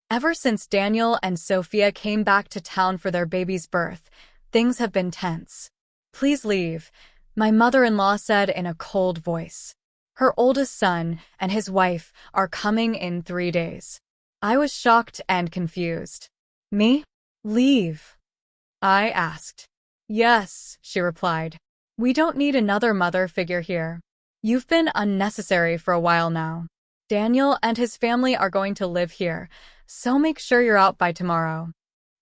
Ever since Daniel and Sophia came back to town for their baby's birth, things have been tense. Please leave, my mother-in-law said in a cold voice. Her oldest son and his wife are coming in 3 days. I was shocked and confused. Me? Leave? I asked. Yes, she replied. We don't need another mother figure here. You've been unnecessary for a while now. Daniel and his family are going to live here, so make sure you're out by tomorrow.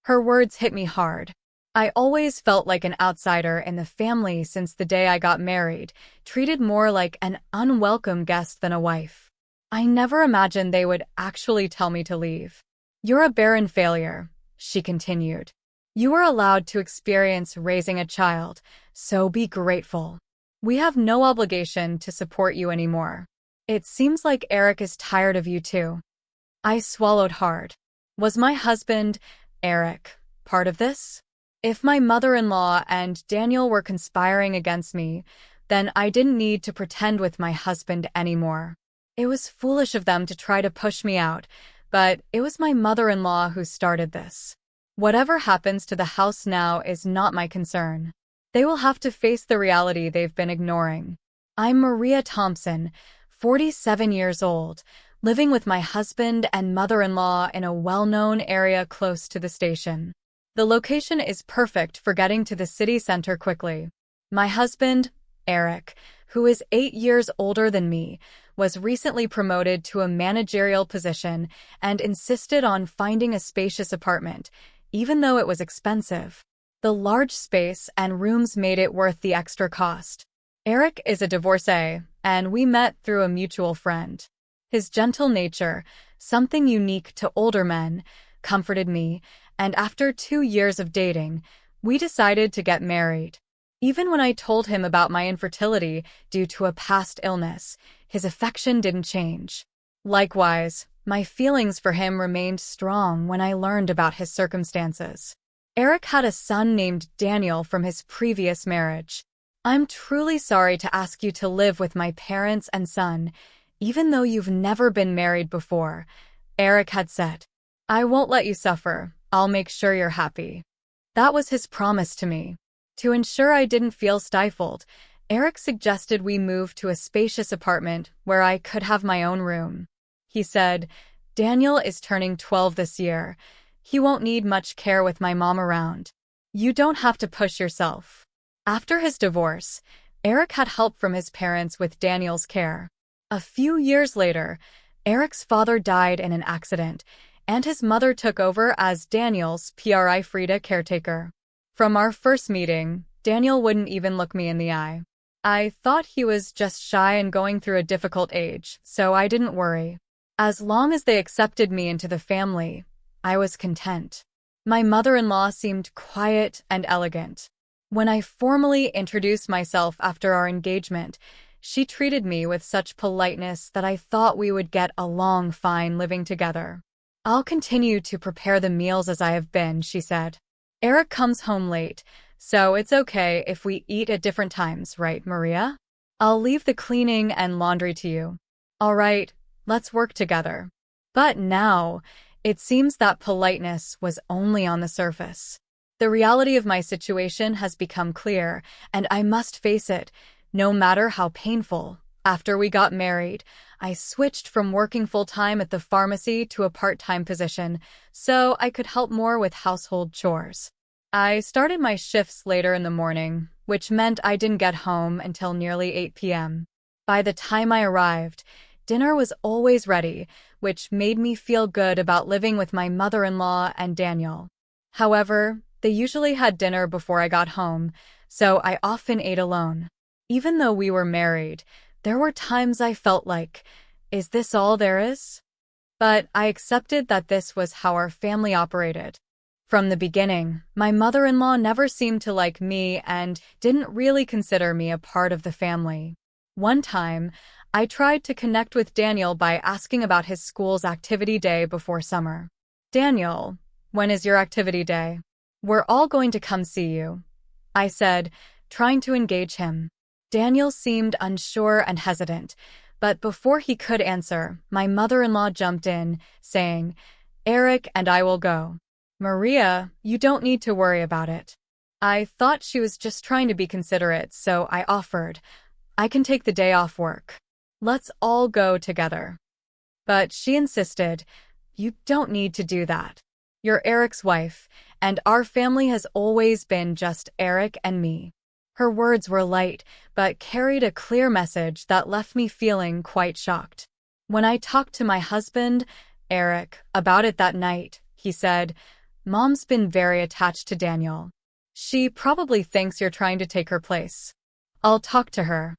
Her words hit me hard. I always felt like an outsider in the family since the day I got married, treated more like an unwelcome guest than a wife. I never imagined they would actually tell me to leave. You're a barren failure, she continued. You were allowed to experience raising a child, so be grateful. We have no obligation to support you anymore. It seems like Eric is tired of you too. I swallowed hard. Was my husband, Eric, part of this? If my mother-in-law and Daniel were conspiring against me, then I didn't need to pretend with my husband anymore. It was foolish of them to try to push me out, but it was my mother-in-law who started this. Whatever happens to the house now is not my concern. They will have to face the reality they've been ignoring. I'm Maria Thompson, 47 years old, living with my husband and mother-in-law in a well-known area close to the station. The location is perfect for getting to the city center quickly. My husband, Eric, who is 8 years older than me, was recently promoted to a managerial position and insisted on finding a spacious apartment, even though it was expensive. The large space and rooms made it worth the extra cost. Eric is a divorcee, and we met through a mutual friend. His gentle nature, something unique to older men, comforted me, and after 2 years of dating, we decided to get married. Even when I told him about my infertility due to a past illness, his affection didn't change. Likewise, my feelings for him remained strong when I learned about his circumstances. Eric had a son named Daniel from his previous marriage. I'm truly sorry to ask you to live with my parents and son, even though you've never been married before, Eric had said. I won't let you suffer. I'll make sure you're happy. That was his promise to me. To ensure I didn't feel stifled, Eric suggested we move to a spacious apartment where I could have my own room. He said, Daniel is turning 12 this year. He won't need much care with my mom around. You don't have to push yourself. After his divorce, Eric had help from his parents with Daniel's care. A few years later, Eric's father died in an accident, and his mother took over as Daniel's Frida caretaker. From our first meeting, Daniel wouldn't even look me in the eye. I thought he was just shy and going through a difficult age, so I didn't worry. As long as they accepted me into the family, I was content. My mother-in-law seemed quiet and elegant. When I formally introduced myself after our engagement, she treated me with such politeness that I thought we would get along fine living together. I'll continue to prepare the meals as I have been, she said. Eric comes home late, so it's okay if we eat at different times, right, Maria? I'll leave the cleaning and laundry to you. All right, let's work together. But now, it seems that politeness was only on the surface. The reality of my situation has become clear, and I must face it, no matter how painful. After we got married, I switched from working full-time at the pharmacy to a part-time position, so I could help more with household chores. I started my shifts later in the morning, which meant I didn't get home until nearly 8 p.m. By the time I arrived, dinner was always ready, which made me feel good about living with my mother-in-law and Daniel. However, they usually had dinner before I got home, so I often ate alone. Even though we were married, there were times I felt like, is this all there is? But I accepted that this was how our family operated. From the beginning, my mother-in-law never seemed to like me and didn't really consider me a part of the family. One time, I tried to connect with Daniel by asking about his school's activity day before summer. Daniel, when is your activity day? We're all going to come see you, I said, trying to engage him. Daniel seemed unsure and hesitant, but before he could answer, my mother-in-law jumped in, saying, Eric and I will go. Maria, you don't need to worry about it. I thought she was just trying to be considerate, so I offered. I can take the day off work. Let's all go together. But she insisted, you don't need to do that. You're Eric's wife, and our family has always been just Eric and me. Her words were light, but carried a clear message that left me feeling quite shocked. When I talked to my husband, Eric, about it that night, he said, Mom's been very attached to Daniel. She probably thinks you're trying to take her place. I'll talk to her.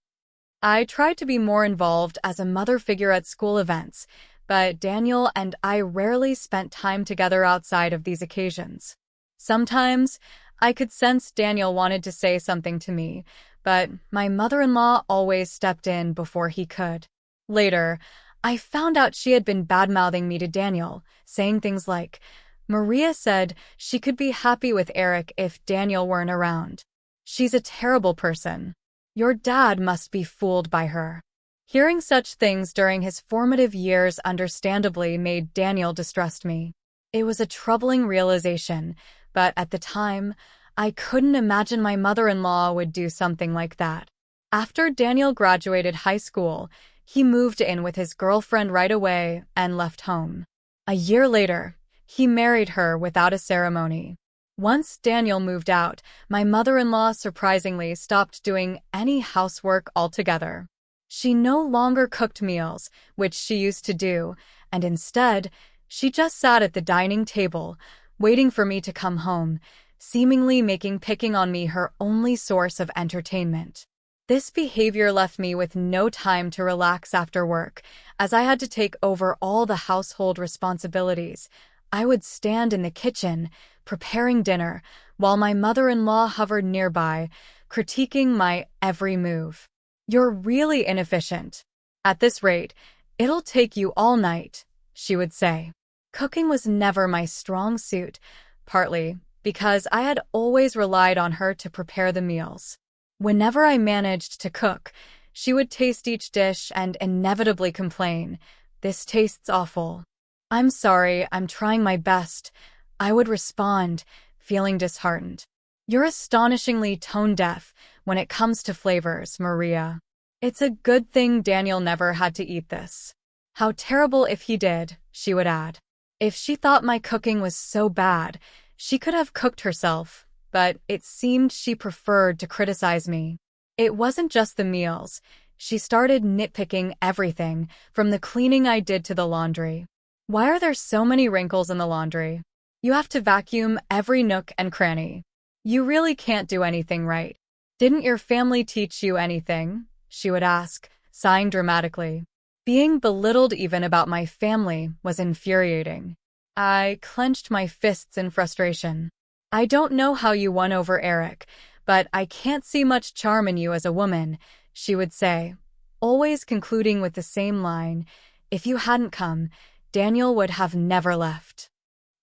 I tried to be more involved as a mother figure at school events, but Daniel and I rarely spent time together outside of these occasions. Sometimes, I could sense Daniel wanted to say something to me, but my mother-in-law always stepped in before he could. Later, I found out she had been bad-mouthing me to Daniel, saying things like, Maria said she could be happy with Eric if Daniel weren't around. She's a terrible person. Your dad must be fooled by her. Hearing such things during his formative years understandably made Daniel distrust me. It was a troubling realization, but at the time, I couldn't imagine my mother-in-law would do something like that. After Daniel graduated high school, he moved in with his girlfriend right away and left home. A year later, he married her without a ceremony. Once Daniel moved out, my mother-in-law surprisingly stopped doing any housework altogether. She no longer cooked meals, which she used to do, and instead, she just sat at the dining table, waiting for me to come home, seemingly making picking on me her only source of entertainment. This behavior left me with no time to relax after work, as I had to take over all the household responsibilities. I would stand in the kitchen, preparing dinner, while my mother-in-law hovered nearby, critiquing my every move. You're really inefficient. At this rate, it'll take you all night, she would say. Cooking was never my strong suit, partly because I had always relied on her to prepare the meals. Whenever I managed to cook, she would taste each dish and inevitably complain, "This tastes awful." "I'm sorry, I'm trying my best," I would respond, feeling disheartened. "You're astonishingly tone-deaf when it comes to flavors, Maria. It's a good thing Daniel never had to eat this." "How terrible if he did," she would add. If she thought my cooking was so bad, she could have cooked herself, but it seemed she preferred to criticize me. It wasn't just the meals. She started nitpicking everything, from the cleaning I did to the laundry. "Why are there so many wrinkles in the laundry? You have to vacuum every nook and cranny. You really can't do anything right. Didn't your family teach you anything?" she would ask, sighing dramatically. Being belittled even about my family was infuriating. I clenched my fists in frustration. "I don't know how you won over Eric, but I can't see much charm in you as a woman," she would say, always concluding with the same line, "If you hadn't come, Daniel would have never left."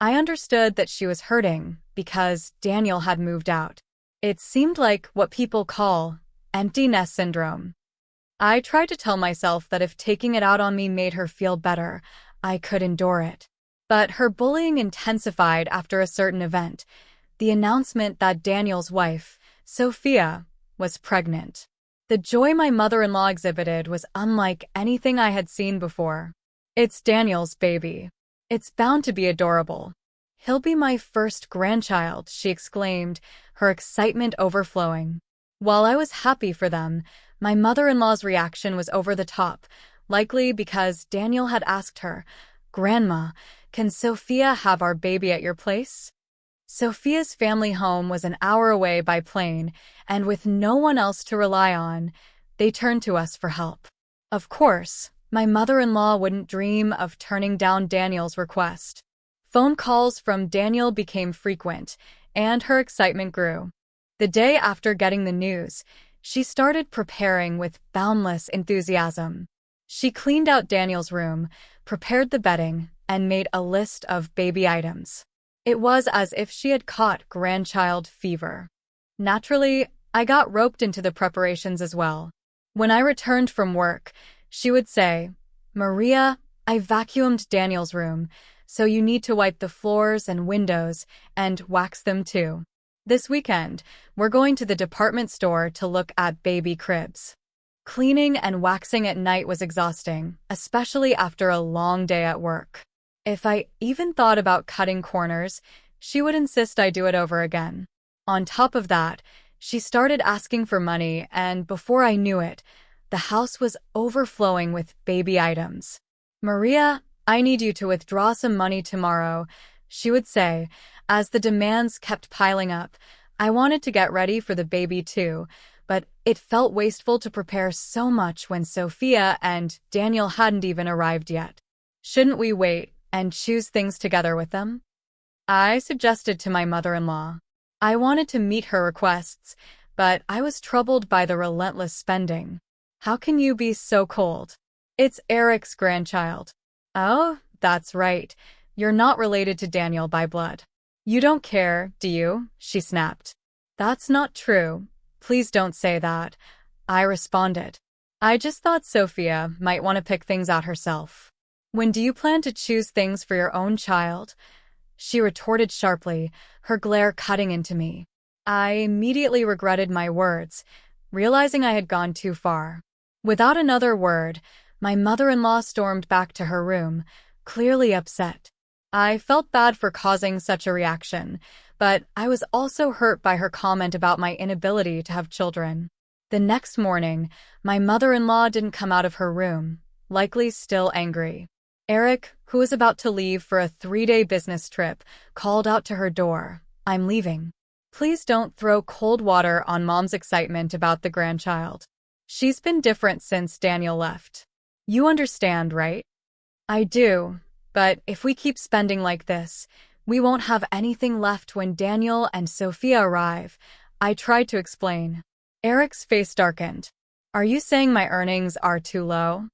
I understood that she was hurting because Daniel had moved out. It seemed like what people call empty nest syndrome. I tried to tell myself that if taking it out on me made her feel better, I could endure it. But her bullying intensified after a certain event, the announcement that Daniel's wife, Sophia, was pregnant. The joy my mother-in-law exhibited was unlike anything I had seen before. "It's Daniel's baby. It's bound to be adorable. He'll be my first grandchild," she exclaimed, her excitement overflowing. While I was happy for them, my mother-in-law's reaction was over the top, likely because Daniel had asked her, "Grandma, can Sophia have our baby at your place?" Sophia's family home was an hour away by plane, and with no one else to rely on, they turned to us for help. Of course, my mother-in-law wouldn't dream of turning down Daniel's request. Phone calls from Daniel became frequent, and her excitement grew. The day after getting the news, she started preparing with boundless enthusiasm. She cleaned out Daniel's room, prepared the bedding, and made a list of baby items. It was as if she had caught grandchild fever. Naturally, I got roped into the preparations as well. When I returned from work, she would say, "Maria, I vacuumed Daniel's room, so you need to wipe the floors and windows and wax them too. This weekend, we're going to the department store to look at baby cribs. Cleaning and waxing at night was exhausting, especially after a long day at work. If I even thought about cutting corners, she would insist I do it over again. On top of that, she started asking for money, and before I knew it, the house was overflowing with baby items. "Maria, I need you to withdraw some money tomorrow," she would say, as the demands kept piling up. I wanted to get ready for the baby too, but it felt wasteful to prepare so much when Sophia and Daniel hadn't even arrived yet. Shouldn't we wait and choose things together with them? I suggested to my mother-in-law. I wanted to meet her requests, but I was troubled by the relentless spending. "How can you be so cold? It's Eric's grandchild." "Oh, that's right. You're not related to Daniel by blood." "You don't care, do you?" she snapped. "That's not true. Please don't say that," I responded. "I just thought Sophia might want to pick things out herself." "When do you plan to choose things for your own child?" she retorted sharply, her glare cutting into me. I immediately regretted my words, realizing I had gone too far. Without another word, my mother-in-law stormed back to her room, clearly upset. I felt bad for causing such a reaction, but I was also hurt by her comment about my inability to have children. The next morning, my mother-in-law didn't come out of her room, likely still angry. Eric, who was about to leave for a 3-day business trip, called out to her door, "I'm leaving. Please don't throw cold water on Mom's excitement about the grandchild. She's been different since Daniel left. You understand, right?" "I do. But if we keep spending like this, we won't have anything left when Daniel and Sophia arrive," I tried to explain. Eric's face darkened. "Are you saying my earnings are too low?"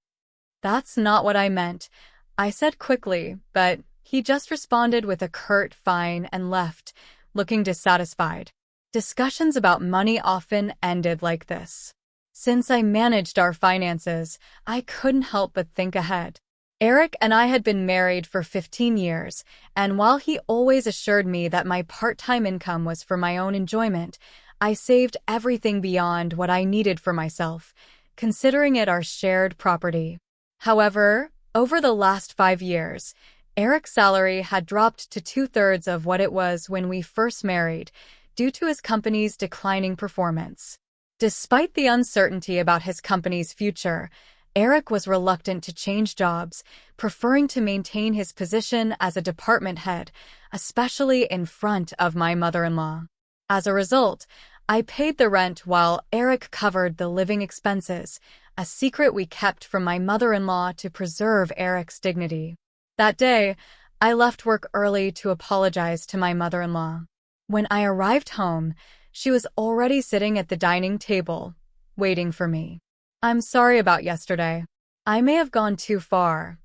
"That's not what I meant," I said quickly, but he just responded with a curt fine and left, looking dissatisfied. Discussions about money often ended like this. Since I managed our finances, I couldn't help but think ahead. Eric and I had been married for 15 years, and while he always assured me that my part-time income was for my own enjoyment, I saved everything beyond what I needed for myself, considering it our shared property. However, over the last 5 years, Eric's salary had dropped to 2/3 of what it was when we first married, due to his company's declining performance. Despite the uncertainty about his company's future, Eric was reluctant to change jobs, preferring to maintain his position as a department head, especially in front of my mother-in-law. As a result, I paid the rent while Eric covered the living expenses, a secret we kept from my mother-in-law to preserve Eric's dignity. That day, I left work early to apologize to my mother-in-law. When I arrived home, she was already sitting at the dining table, waiting for me. "I'm sorry about yesterday. I may have gone too far,"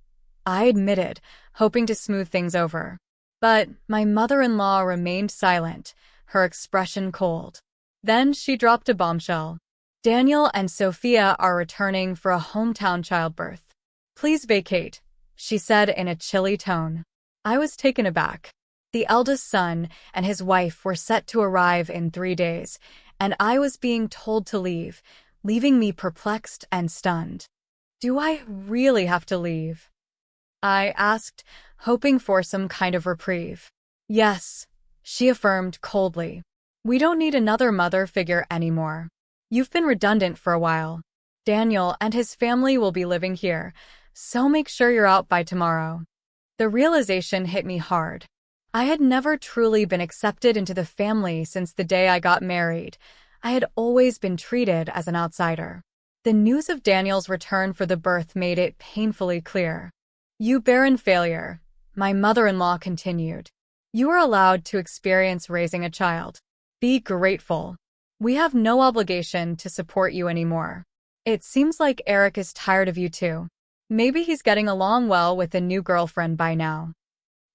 I admitted, hoping to smooth things over. But my mother-in-law remained silent, her expression cold. Then she dropped a bombshell. "Daniel and Sophia are returning for a hometown childbirth. Please vacate," she said in a chilly tone. I was taken aback. The eldest son and his wife were set to arrive in 3 days, and I was being told to leave, leaving me perplexed and stunned. "Do I really have to leave?" I asked, hoping for some kind of reprieve. "Yes," she affirmed coldly. "We don't need another mother figure anymore. You've been redundant for a while. Daniel and his family will be living here, so make sure you're out by tomorrow." The realization hit me hard. I had never truly been accepted into the family since the day I got married. I had always been treated as an outsider. The news of Daniel's return for the birth made it painfully clear. "You barren failure," my mother-in-law continued. "You are allowed to experience raising a child. Be grateful. We have no obligation to support you anymore. It seems like Eric is tired of you too. Maybe he's getting along well with a new girlfriend by now."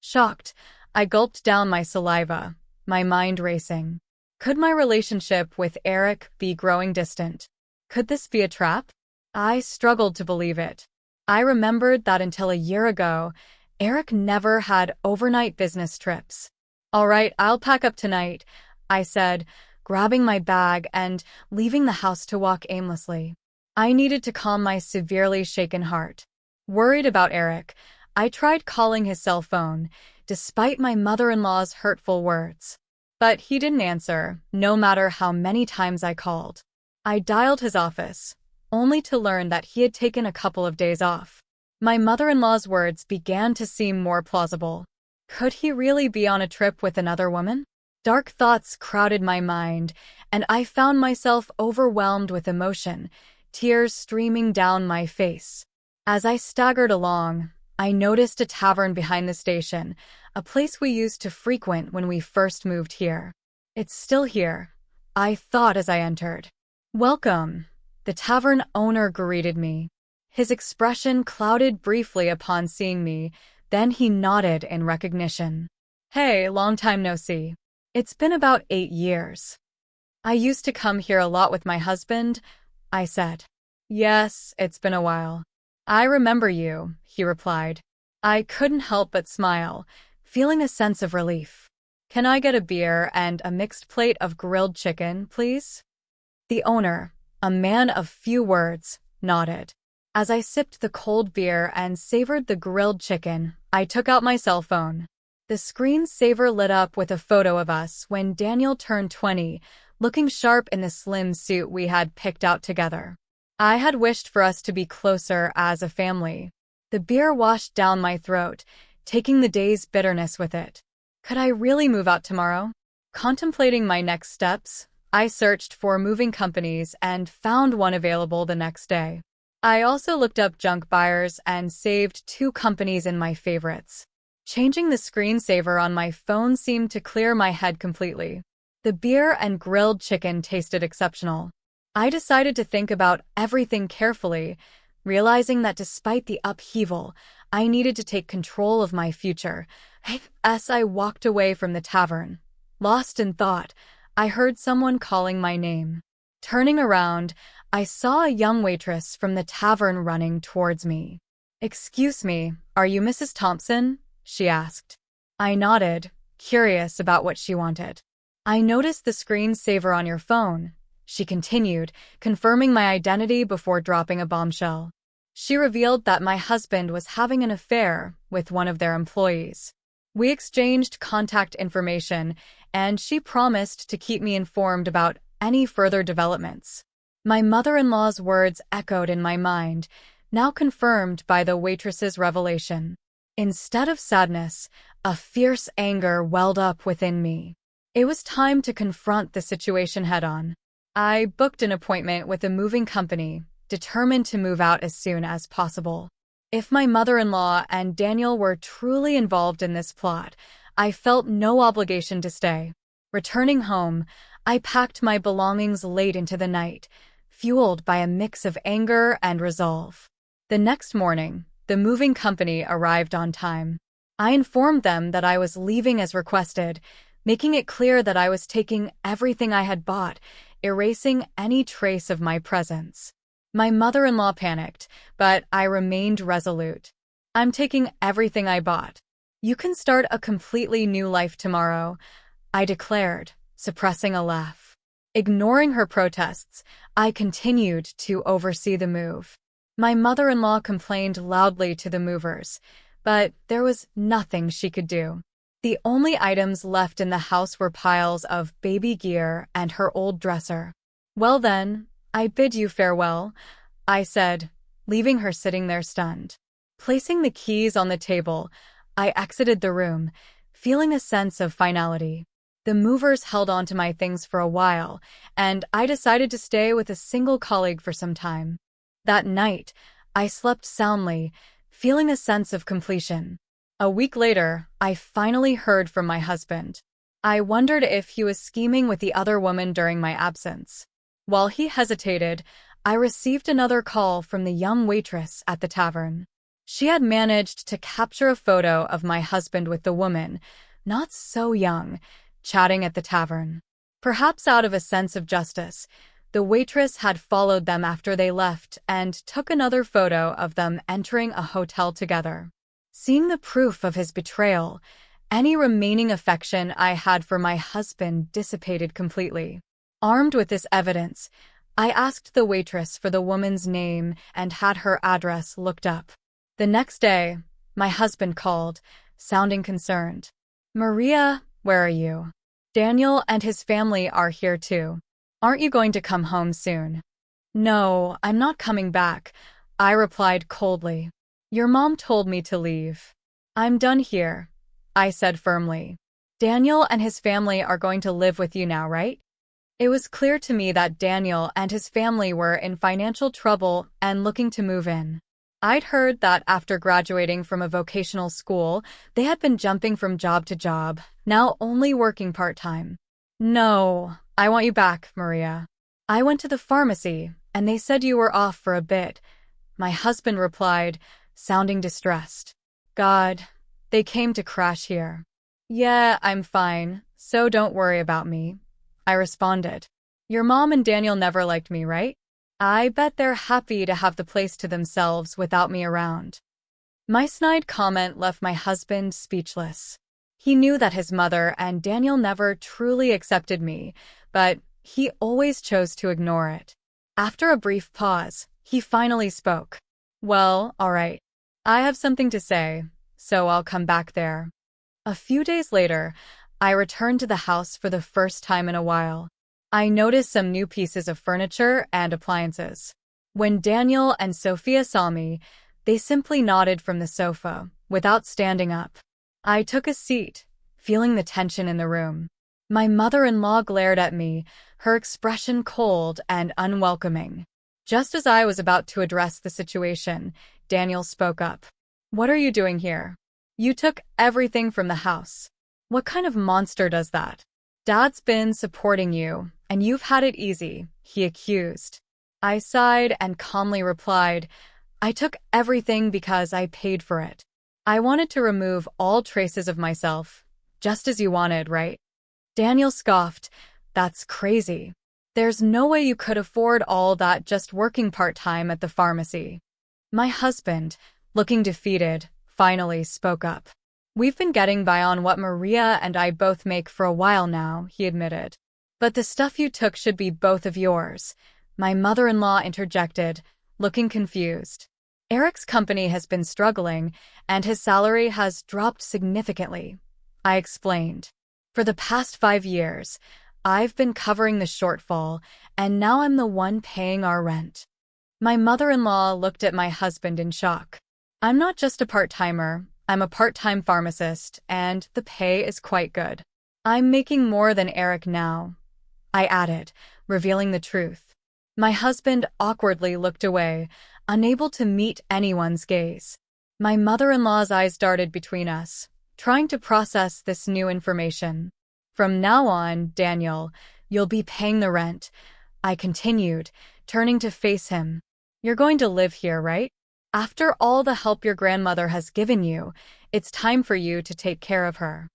Shocked, I gulped down my saliva, my mind racing. Could my relationship with Eric be growing distant? Could this be a trap? I struggled to believe it. I remembered that until a year ago, Eric never had overnight business trips. All right, I'll pack up tonight, I said, grabbing my bag and leaving the house to walk aimlessly. I needed to calm my severely shaken heart. Worried about Eric, I tried calling his cell phone, despite my mother-in-law's hurtful words. But he didn't answer, no matter how many times I called. I dialed his office, only to learn that he had taken a couple of days off. My mother-in-law's words began to seem more plausible. Could he really be on a trip with another woman? Dark thoughts crowded my mind, and I found myself overwhelmed with emotion, tears streaming down my face. As I staggered along, I noticed a tavern behind the station, a place we used to frequent when we first moved here. It's still here, I thought as I entered. Welcome, the tavern owner greeted me. His expression clouded briefly upon seeing me, then he nodded in recognition. Hey, long time no see. It's been about 8 years. I used to come here a lot with my husband, I said. Yes, it's been a while. I remember you, he replied. I couldn't help but smile, feeling a sense of relief. Can I get a beer and a mixed plate of grilled chicken, please? The owner, a man of few words, nodded. As I sipped the cold beer and savored the grilled chicken, I took out my cell phone. The screensaver lit up with a photo of us when Daniel turned 20, looking sharp in the slim suit we had picked out together. I had wished for us to be closer as a family. The beer washed down my throat, taking the day's bitterness with it. Could I really move out tomorrow? Contemplating my next steps, I searched for moving companies and found one available the next day. I also looked up junk buyers and saved 2 companies in my favorites. Changing the screensaver on my phone seemed to clear my head completely. The beer and grilled chicken tasted exceptional. I decided to think about everything carefully, realizing that despite the upheaval, I needed to take control of my future. As I walked away from the tavern, lost in thought, I heard someone calling my name. Turning around, I saw a young waitress from the tavern running towards me. "Excuse me, are you Mrs. Thompson?" she asked. I nodded, curious about what she wanted. "I noticed the screensaver on your phone," she continued, confirming my identity before dropping a bombshell. She revealed that my husband was having an affair with one of their employees. We exchanged contact information, and she promised to keep me informed about any further developments. My mother-in-law's words echoed in my mind, now confirmed by the waitress's revelation. Instead of sadness, a fierce anger welled up within me. It was time to confront the situation head-on. I booked an appointment with a moving company, determined to move out as soon as possible. If my mother-in-law and Daniel were truly involved in this plot, I felt no obligation to stay. Returning home, I packed my belongings late into the night, fueled by a mix of anger and resolve. The next morning, the moving company arrived on time. I informed them that I was leaving as requested, making it clear that I was taking everything I had bought, erasing any trace of my presence. My mother-in-law panicked, but I remained resolute. "I'm taking everything I bought. You can start a completely new life tomorrow," I declared, suppressing a laugh. Ignoring her protests, I continued to oversee the move. My mother-in-law complained loudly to the movers, but there was nothing she could do. The only items left in the house were piles of baby gear and her old dresser. "Well then, I bid you farewell," I said, leaving her sitting there stunned. Placing the keys on the table, I exited the room, feeling a sense of finality. The movers held on to my things for a while, and I decided to stay with a single colleague for some time. That night, I slept soundly, feeling a sense of completion. A week later, I finally heard from my husband. I wondered if he was scheming with the other woman during my absence. While he hesitated, I received another call from the young waitress at the tavern. She had managed to capture a photo of my husband with the woman, not so young, chatting at the tavern. Perhaps out of a sense of justice, the waitress had followed them after they left and took another photo of them entering a hotel together. Seeing the proof of his betrayal, any remaining affection I had for my husband dissipated completely. Armed with this evidence, I asked the waitress for the woman's name and had her address looked up. The next day, my husband called, sounding concerned. "Maria, where are you? Daniel and his family are here too. Aren't you going to come home soon?" "No, I'm not coming back," I replied coldly. "Your mom told me to leave." "I'm done here," I said firmly. "Daniel and his family are going to live with you now, right?" It was clear to me that Daniel and his family were in financial trouble and looking to move in. I'd heard that after graduating from a vocational school, they had been jumping from job to job, now only working part-time. "No, I want you back, Maria. I went to the pharmacy, and they said you were off for a bit," my husband replied, sounding distressed. "God, they came to crash here." "Yeah, I'm fine, so don't worry about me," I responded. "Your mom and Daniel never liked me, right? I bet they're happy to have the place to themselves without me around." My snide comment left my husband speechless. He knew that his mother and Daniel never truly accepted me, but he always chose to ignore it. After a brief pause, he finally spoke. "Well, all right. I have something to say, so I'll come back there." A few days later, I returned to the house for the first time in a while. I noticed some new pieces of furniture and appliances. When Daniel and Sophia saw me, they simply nodded from the sofa, without standing up. I took a seat, feeling the tension in the room. My mother-in-law glared at me, her expression cold and unwelcoming. Just as I was about to address the situation, Daniel spoke up. "What are you doing here? You took everything from the house. What kind of monster does that? Dad's been supporting you, and you've had it easy," he accused. I sighed and calmly replied, "I took everything because I paid for it. I wanted to remove all traces of myself, just as you wanted, right?" Daniel scoffed. "That's crazy. There's no way you could afford all that just working part-time at the pharmacy." My husband, looking defeated, finally spoke up. "We've been getting by on what Maria and I both make for a while now," he admitted. "But the stuff you took should be both of yours," my mother-in-law interjected, looking confused. "Eric's company has been struggling, and his salary has dropped significantly," I explained. "For the past 5 years, I've been covering the shortfall, and now I'm the one paying our rent." My mother-in-law looked at my husband in shock. "I'm not just a part-timer. I'm a part-time pharmacist, and the pay is quite good. I'm making more than Eric now," I added, revealing the truth. My husband awkwardly looked away, unable to meet anyone's gaze. My mother-in-law's eyes darted between us, trying to process this new information. "From now on, Daniel, you'll be paying the rent," I continued, turning to face him. "You're going to live here, right? After all the help your grandmother has given you, it's time for you to take care of her."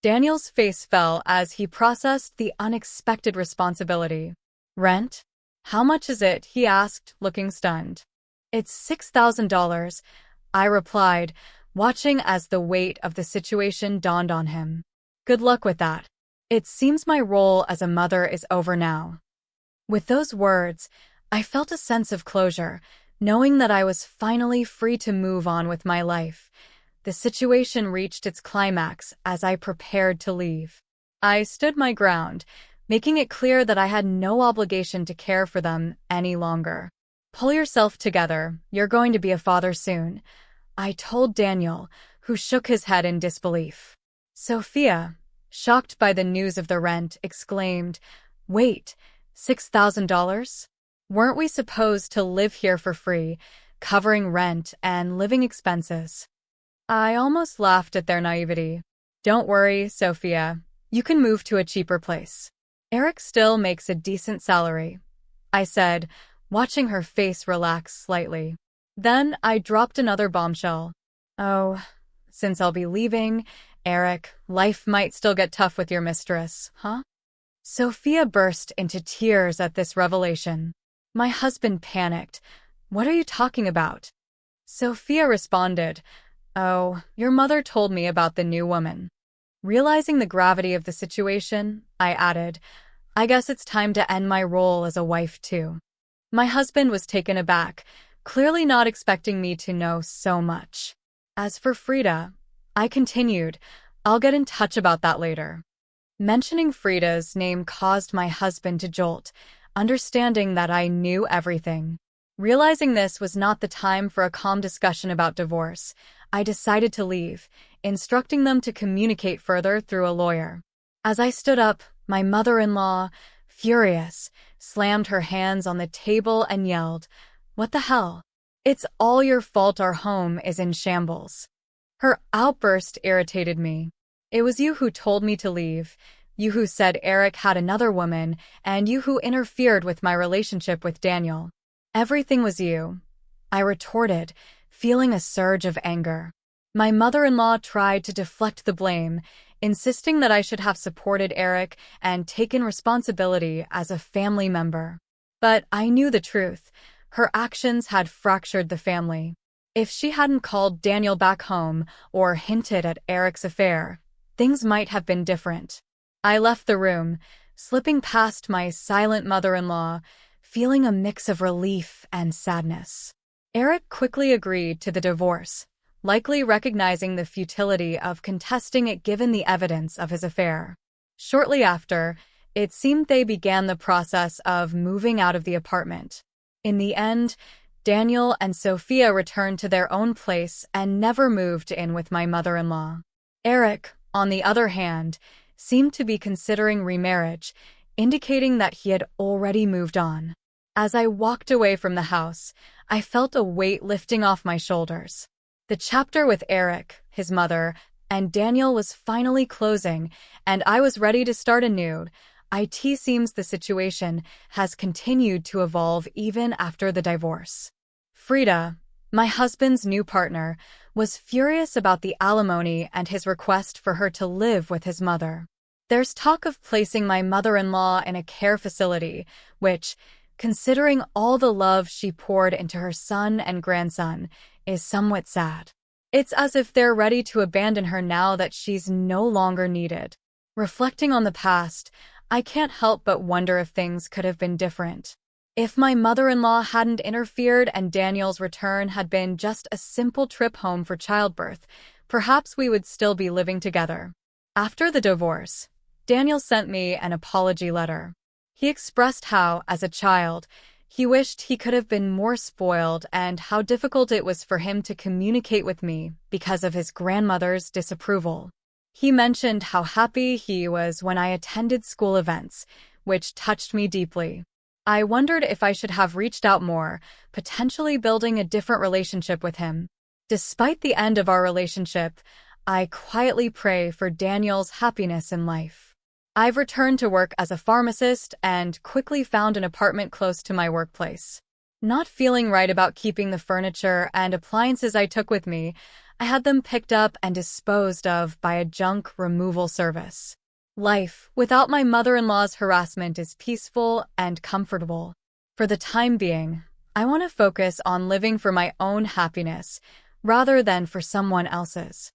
Daniel's face fell as he processed the unexpected responsibility. "Rent? How much is it?" he asked, looking stunned. "It's $6,000, I replied, watching as the weight of the situation dawned on him. "Good luck with that. It seems my role as a mother is over now." With those words, I felt a sense of closure, knowing that I was finally free to move on with my life. The situation reached its climax as I prepared to leave. I stood my ground, making it clear that I had no obligation to care for them any longer. "Pull yourself together, you're going to be a father soon," I told Daniel, who shook his head in disbelief. Sophia, shocked by the news of the rent, exclaimed, "Wait, $6,000? Weren't we supposed to live here for free, covering rent and living expenses?" I almost laughed at their naivety. "Don't worry, Sophia. You can move to a cheaper place. Eric still makes a decent salary," I said, watching her face relax slightly. Then I dropped another bombshell. "Oh, since I'll be leaving, Eric, life might still get tough with your mistress, huh?" Sophia burst into tears at this revelation. My husband panicked. "What are you talking about?" Sophia responded, Oh, your mother told me about the new woman. Realizing the gravity of the situation, I added, I guess it's time to end my role as a wife too. My husband was taken aback, clearly not expecting me to know so much. As for Frida, I continued, I'll get in touch about that later. Mentioning Frida's name caused my husband to jolt, understanding that I knew everything. Realizing this was not the time for a calm discussion about divorce, I decided to leave, instructing them to communicate further through a lawyer. As I stood up, my mother-in-law, furious, slammed her hands on the table and yelled, "What the hell? It's all your fault our home is in shambles." Her outburst irritated me. It was you who told me to leave, you who said Eric had another woman, and you who interfered with my relationship with Daniel. Everything was you, I retorted, feeling a surge of anger. My mother-in-law tried to deflect the blame, insisting that I should have supported Eric and taken responsibility as a family member. But I knew the truth. Her actions had fractured the family. If she hadn't called Daniel back home or hinted at Eric's affair, things might have been different. I left the room, slipping past my silent mother-in-law, feeling a mix of relief and sadness. Eric quickly agreed to the divorce, likely recognizing the futility of contesting it given the evidence of his affair. Shortly after, it seemed they began the process of moving out of the apartment. In the end, Daniel and Sophia returned to their own place and never moved in with my mother-in-law. Eric, on the other hand, seemed to be considering remarriage, indicating that he had already moved on. As I walked away from the house, I felt a weight lifting off my shoulders. The chapter with Eric, his mother, and Daniel was finally closing, and I was ready to start anew. It seems the situation has continued to evolve even after the divorce. Frida, my husband's new partner, was furious about the alimony and his request for her to live with his mother. There's talk of placing my mother-in-law in a care facility, which, considering all the love she poured into her son and grandson, is somewhat sad. It's as if they're ready to abandon her now that she's no longer needed. Reflecting on the past, I can't help but wonder if things could have been different. If my mother-in-law hadn't interfered and Daniel's return had been just a simple trip home for childbirth, perhaps we would still be living together. After the divorce, Daniel sent me an apology letter. He expressed how, as a child, he wished he could have been more spoiled and how difficult it was for him to communicate with me because of his grandmother's disapproval. He mentioned how happy he was when I attended school events, which touched me deeply. I wondered if I should have reached out more, potentially building a different relationship with him. Despite the end of our relationship, I quietly pray for Daniel's happiness in life. I've returned to work as a pharmacist and quickly found an apartment close to my workplace. Not feeling right about keeping the furniture and appliances I took with me, I had them picked up and disposed of by a junk removal service. Life without my mother-in-law's harassment is peaceful and comfortable. For the time being, I want to focus on living for my own happiness rather than for someone else's.